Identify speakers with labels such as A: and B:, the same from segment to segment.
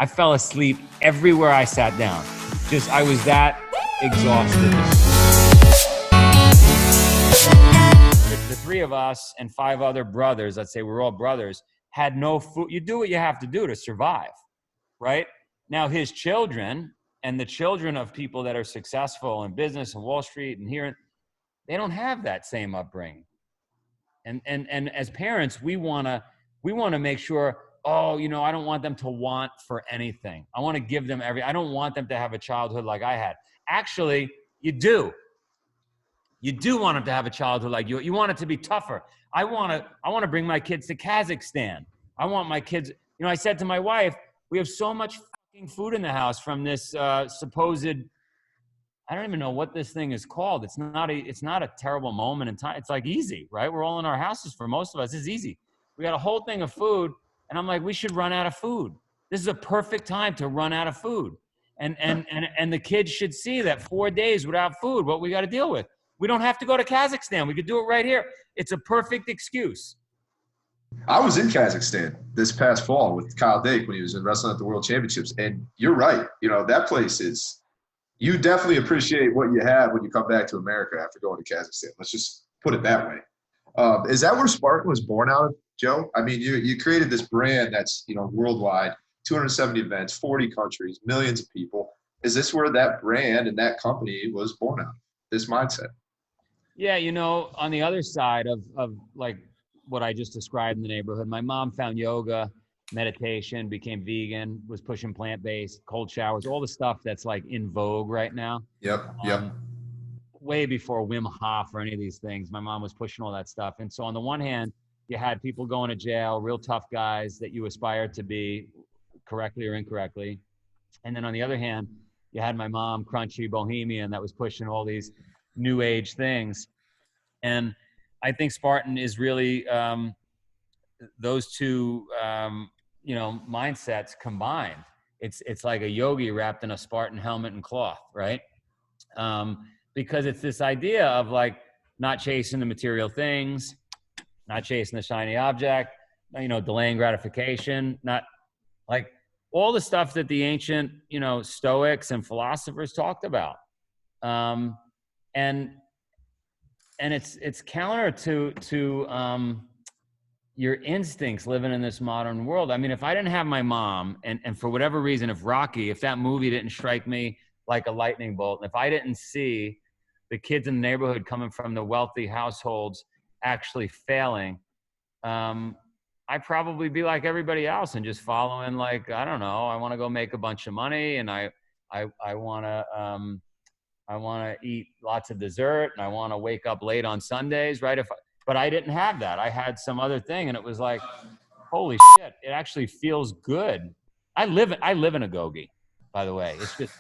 A: I fell asleep everywhere I sat down. I was that exhausted. The three of us and 5 other brothers, let's say we're all brothers, had no food. You do what you have to do to survive, right? Now his children and the children of people that are successful in business and Wall Street and here, they don't have that same upbringing. And as parents, we want to make sure, oh, I don't want them to want for anything. I want to give them I don't want them to have a childhood like I had. Actually, you do. You do want them to have a childhood like you. You want it to be tougher. I want to bring my kids to Kazakhstan. I want my kids, I said to my wife, we have so much fucking food in the house from this supposed, I don't even know what this thing is called. It's not a terrible moment in time. It's like easy, right? We're all in our houses. For most of us, it's easy. We got a whole thing of food. And I'm like, we should run out of food. This is a perfect time to run out of food. And the kids should see that 4 days without food, what we got to deal with. We don't have to go to Kazakhstan. We could do it right here. It's a perfect excuse.
B: I was in Kazakhstan this past fall with Kyle Dake when he was in wrestling at the World Championships. And you're right. That place is, you definitely appreciate what you have when you come back to America after going to Kazakhstan. Let's just put it that way. Is that where Spartan was born out of, Joe? I mean, you created this brand that's, worldwide, 270 events, 40 countries, millions of people. Is this where that brand and that company was born out of, this mindset?
A: Yeah, on the other side of like what I just described in the neighborhood, my mom found yoga, meditation, became vegan, was pushing plant-based, cold showers, all the stuff that's like in vogue right now.
B: Yep.
A: Way before Wim Hof or any of these things, my mom was pushing all that stuff. And so on the one hand, you had people going to jail, real tough guys that you aspired to be, correctly or incorrectly. And then on the other hand, you had my mom, crunchy bohemian, that was pushing all these new age things. And I think Spartan is really those two, mindsets combined. It's like a yogi wrapped in a Spartan helmet and cloth, right? Because it's this idea of like not chasing the material things, not chasing the shiny object, delaying gratification, not like all the stuff that the ancient, Stoics and philosophers talked about. And it's counter to your instincts living in this modern world. I mean, if I didn't have my mom and for whatever reason, if that movie didn't strike me like a lightning bolt, and if I didn't see the kids in the neighborhood coming from the wealthy households actually failing, I'd probably be like everybody else and just following like, I don't know, I want to go make a bunch of money and I want to eat lots of dessert and I want to wake up late on Sundays, right? But I didn't have that. I had some other thing and it was like, holy shit, it actually feels good. I live in a gogi, by the way. It's just,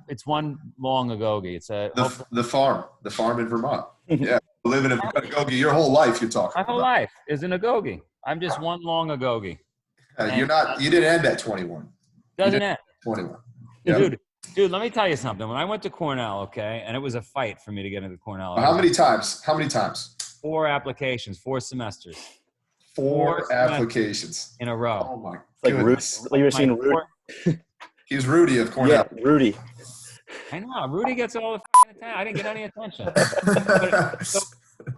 A: it's one long agogi. It's
B: the farm in Vermont. Yeah. Living in agogi your whole life, you're talking about.
A: My whole life is an agogi. I'm just one long agogi.
B: You didn't end at 21.
A: Doesn't end.
B: 21.
A: Yep. Dude, let me tell you something. When I went to Cornell, okay, and it was a fight for me to get into Cornell.
B: How many times?
A: 4 applications, 4 semesters.
B: 4 applications
A: in a row.
B: Oh my
C: goodness. Like you were seeing Rudy.
B: He's Rudy of Cornell.
C: Yeah, Rudy.
A: I know. Rudy gets all the attention. I didn't get any attention.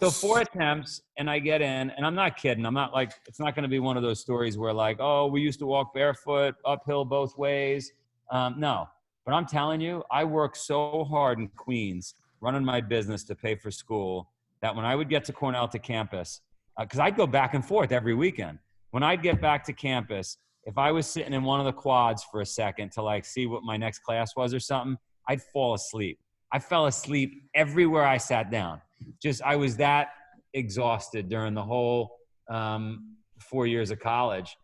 A: So 4 attempts and I get in, and I'm not kidding. I'm not like, it's not going to be one of those stories where like, oh, we used to walk barefoot uphill both ways. No, but I'm telling you, I worked so hard in Queens running my business to pay for school that when I would get to Cornell to campus, because I'd go back and forth every weekend. When I'd get back to campus, if I was sitting in one of the quads for a second to like see what my next class was or something, I'd fall asleep. I fell asleep everywhere I sat down. I was that exhausted during the whole 4 years of college,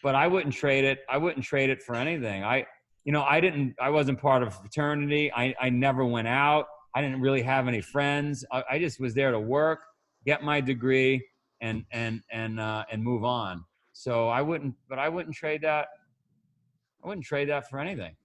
A: but I wouldn't trade it. I wouldn't trade it for anything. I wasn't part of a fraternity. I never went out. I didn't really have any friends. I just was there to work, get my degree and move on. So I wouldn't trade that. I wouldn't trade that for anything.